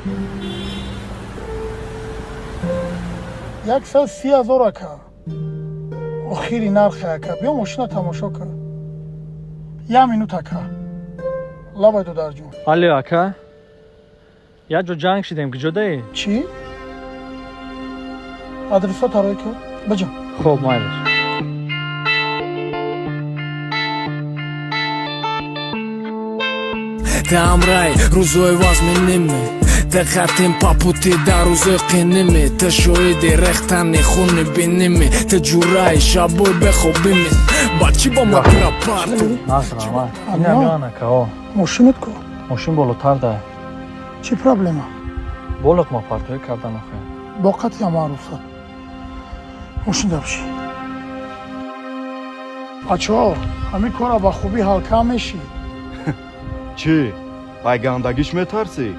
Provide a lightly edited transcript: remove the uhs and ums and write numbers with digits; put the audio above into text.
130,000 ака охири нархи ака. Биё мошина тамошо кар. 1 минут ака. Лавай дударҷон. Алло ака. Як ҷо ҷанг шидем, куҷодаи? Чӣ? Адреса тарой кар. Баҷам. Хуб, майлаш. Ты амрай, рӯзои вазминиме Ты хатим папути дар рӯзои қиниме Ты шоиди рехтани хуни биниме Ты ҷурай, шабой бехобиме Бачи ба ма пирапарту Насрама. Инам ён ака, о. Мошинат ку? Мошин болотар да. Чӣ проблема? Болоқ ма партоӣ кардан охе. Бо қатъи маъруфат. Мошин дабиши. Бачаҳо, ҳамин кора ба хубӣ ҳалка мешид. چی؟ پایگاندگیش میترسی؟